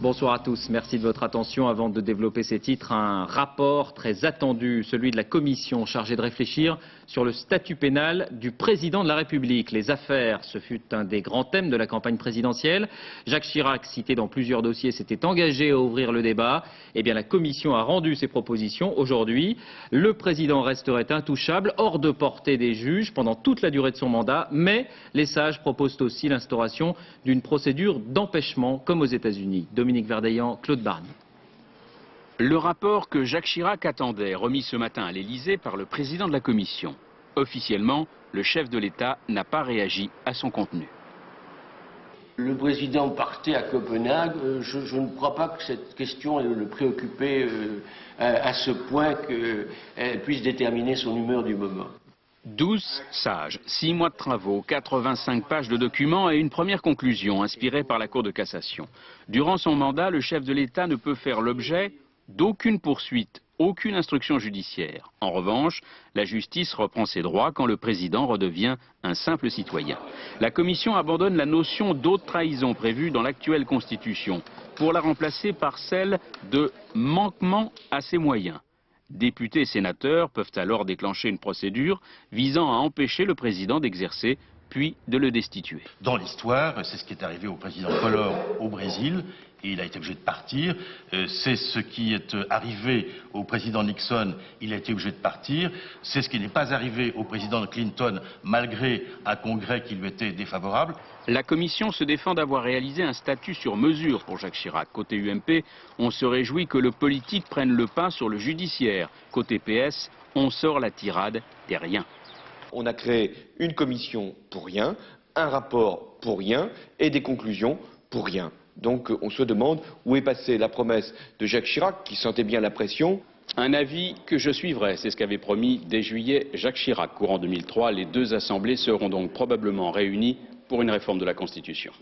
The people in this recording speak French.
Bonsoir à tous, merci de votre attention. Avant de développer ces titres, un rapport très attendu, celui de la commission chargée de réfléchir sur le statut pénal du président de la République. Les affaires, ce fut un des grands thèmes de la campagne présidentielle. Jacques Chirac, cité dans plusieurs dossiers, s'était engagé à ouvrir le débat. Eh bien, la commission a rendu ses propositions aujourd'hui. Le président resterait intouchable, hors de portée des juges pendant toute la durée de son mandat, mais les sages proposent aussi l'instauration d'une procédure d'empêchement, comme aux États-Unis. Dominique Verdeillan, Claude Barnier. Le rapport que Jacques Chirac attendait, remis ce matin à l'Élysée par le président de la Commission. Officiellement, le chef de l'État n'a pas réagi à son contenu. Le président partait à Copenhague. Je ne crois pas que cette question le préoccupait à ce point qu'elle puisse déterminer son humeur du moment. 12 sages, 6 mois de travaux, 85 pages de documents et une première conclusion inspirée par la Cour de cassation. Durant son mandat, le chef de l'État ne peut faire l'objet d'aucune poursuite, aucune instruction judiciaire. En revanche, la justice reprend ses droits quand le président redevient un simple citoyen. La Commission abandonne la notion d'haute trahison prévue dans l'actuelle Constitution pour la remplacer par celle de manquement à ses moyens. Députés et sénateurs peuvent alors déclencher une procédure visant à empêcher le président d'exercer, puis de le destituer. Dans l'histoire, c'est ce qui est arrivé au président Collor au Brésil, et il a été obligé de partir. C'est ce qui est arrivé au président Nixon, il a été obligé de partir. C'est ce qui n'est pas arrivé au président Clinton, malgré un congrès qui lui était défavorable. La Commission se défend d'avoir réalisé un statut sur mesure pour Jacques Chirac. Côté UMP, on se réjouit que le politique prenne le pas sur le judiciaire. Côté PS, on sort la tirade des riens. On a créé une commission pour rien, un rapport pour rien et des conclusions pour rien. Donc on se demande où est passée la promesse de Jacques Chirac, qui sentait bien la pression. Un avis que je suivrai, c'est ce qu'avait promis dès juillet Jacques Chirac. Courant 2003, les deux assemblées seront donc probablement réunies pour une réforme de la Constitution.